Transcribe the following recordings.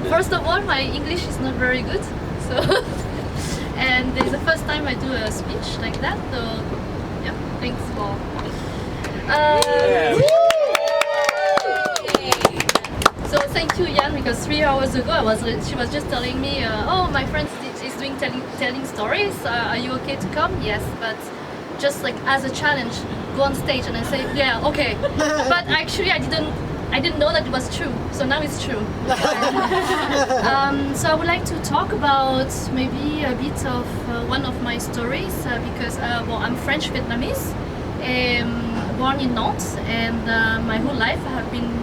first of all, my English is not very good, so and it's the first time I do a speech like that. So yeah, thanks for. So thank you, Jan, because 3 hours ago she was just telling me, oh, my friend is doing telling stories. Are you okay to come? Yes, but just like as a challenge, go on stage. And I say, yeah, okay. But actually, I didn't know that it was true. So now it's true. So I would like to talk about maybe a bit of one of my stories because well, I'm French Vietnamese, born in Nantes, and my whole life I have been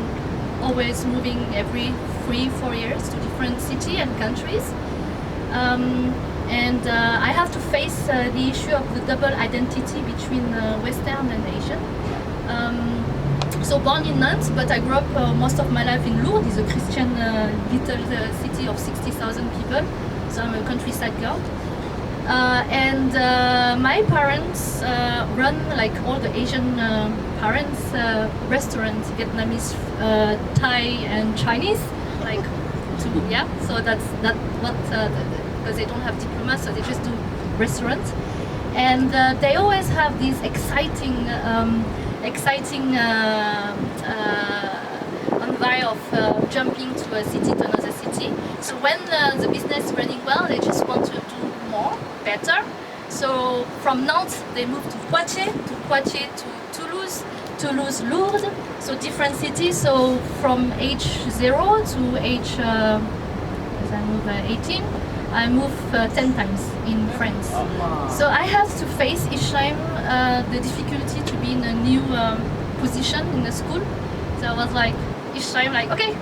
always moving every 3-4 years to different cities and countries. And I have to face the issue of the double identity between Western and Asian. So born in Nantes, but I grew up most of my life in Lourdes, a Christian little city of 60,000 people. So I'm a countryside girl. And my parents run, like all the Asian parents, restaurants, Vietnamese, Thai and Chinese, like yeah. So that's what because they don't have diplomas, so they just do restaurants, and they always have these exciting envy of jumping to a city to another city. So when the business is running well, they just want to do more, better. So from Nantes, they moved to Poitiers to Toulouse, Lourdes, so different cities. So from age 0 to age, as I moved 18, I moved 10 times in France. So I had to face each time the difficulty to be in a new position in the school. So I was like, each time like, okay,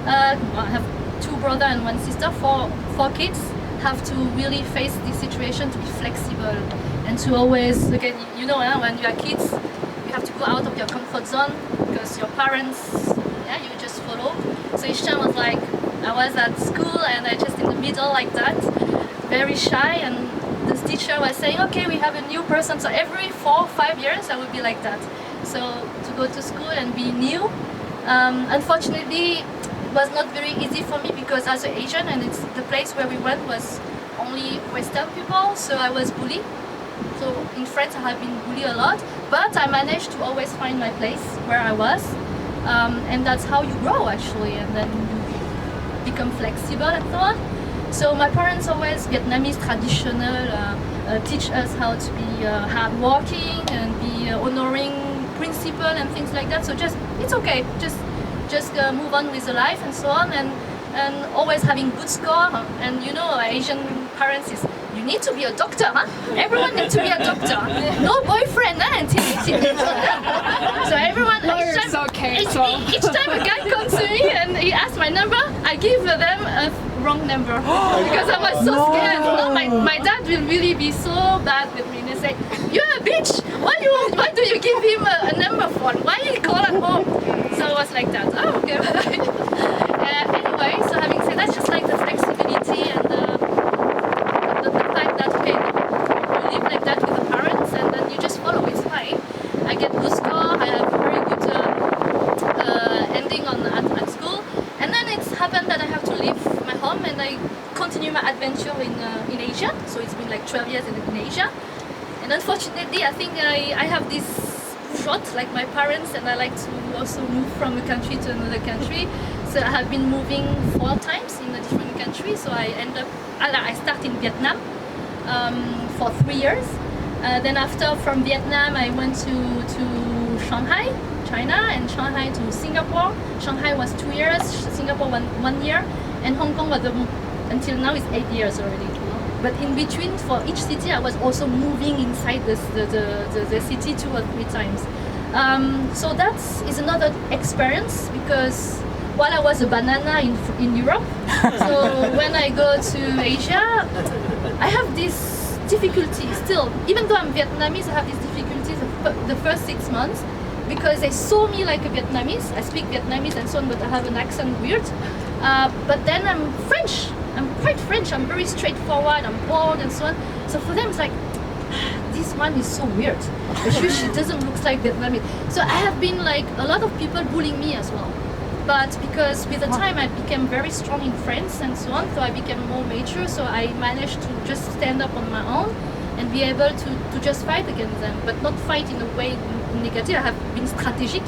I have 2 brothers and 1 sister, four kids, have to really face this situation to be flexible and to always, again, you know, when you are kids, you have to go out of your comfort zone because your parents, yeah, you just follow. So each time was like, I was at school and I just in the middle like that, very shy, and this teacher was saying, okay, we have a new person. So every 4 or 5 years I would be like that. So to go to school and be new, unfortunately, it was not very easy for me because as an Asian, and it's the place where we went was only Western people, so I was bullied. So in France I have been bullied a lot, but I managed to always find my place where I was, and that's how you grow actually, and then you become flexible and so on. So my parents always, Vietnamese traditional, teach us how to be hardworking and be honoring principle and things like that. So just, it's okay, just move on with the life and so on, and always having good score. And you know, Asian parents is, you need to be a doctor, huh? Everyone needs to be a doctor. No boyfriend, huh? Until 18. So everyone, each time a guy comes to me and he asks my number, I give them a wrong number because I was so scared. No, my dad will really be so bad with me. And they say, "You're a bitch. Why do you give him a number for? Why he call at home?" So I was like that. Oh, okay. Anyway, so having said that, just like the flexibility and the fact that okay, you live like that with the parents and then you just follow. It's fine. I get good score. I have a very good ending at school, and then it's happened that I have to leave my home and I continue my adventure in Asia. So it's been like 12 years in Asia, and unfortunately, I think I have this shot like my parents, and I like to also move from a country to another country. So I have been moving 4 times in a different country. So I start in Vietnam for 3 years. Then after from Vietnam I went to Shanghai, China, and Shanghai to Singapore. Shanghai was 2 years, Singapore 1 year, and Hong Kong was until now is 8 years already. But in between, for each city, I was also moving inside the city 2 or 3 times. So that is another experience because while I was a banana in Europe, so when I go to Asia, I have this difficulty still. Even though I'm Vietnamese, I have these difficulties the first 6 months because they saw me like a Vietnamese. I speak Vietnamese and so on, but I have an accent weird. But then I'm French. I'm quite French. I'm very straightforward. I'm bold and so on. So for them, it's like, this one is so weird. She doesn't look like Vietnamese. So I have been like a lot of people bullying me as well. But because with the time I became very strong in France and so on, so I became more mature, so I managed to just stand up on my own and be able to just fight against them, but not fight in a way negative. I have been strategic.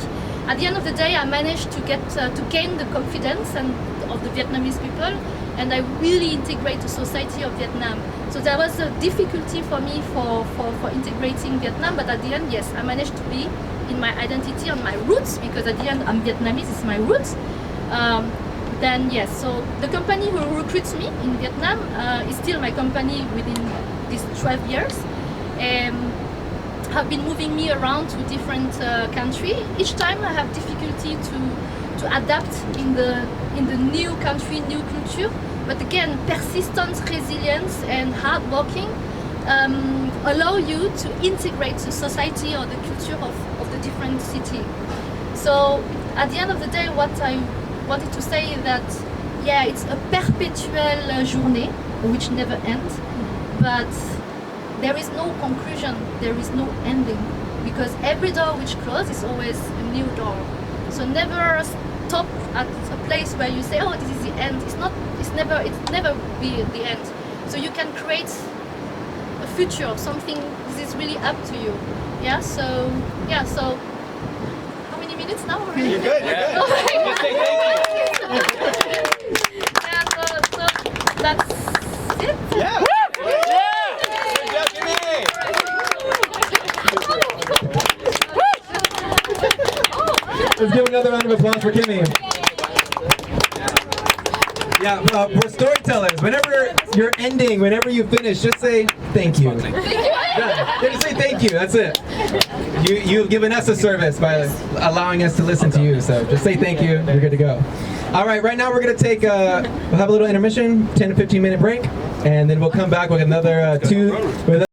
At the end of the day, I managed to get to gain the confidence of the Vietnamese people, and I really integrate the society of Vietnam. So there was a difficulty for me for integrating Vietnam, but at the end, yes, I managed to be in my identity, on my roots, because at the end I'm Vietnamese, it's my roots. Then yes, so the company who recruits me in Vietnam is still my company within these 12 years. Have been moving me around to different countries. Each time I have difficulty to adapt in the new country, new culture. But again, persistence, resilience, and hard working allow you to integrate the society or the culture of the different city. So at the end of the day, what I wanted to say is that yeah, it's a perpetual journey which never ends, but there is no conclusion, there is no ending, because every door which closes is always a new door. So never stop at a place where you say, oh, this is the end. It's never be the end. So you can create a future of something. This is really up to you. Yeah. So how many minutes now already? You're good. You're good. Yeah. So that's it. Yeah. Let's give another round of applause for Kimmy. Yeah, for storytellers, whenever you're ending, whenever you finish, just say thank you. Yeah, just say thank you, that's it. You've given us a service by allowing us to listen to you, so just say thank you, you're good to go. All right now we're going to take, we'll have a little intermission, 10 to 15 minute break, and then we'll come back with another two.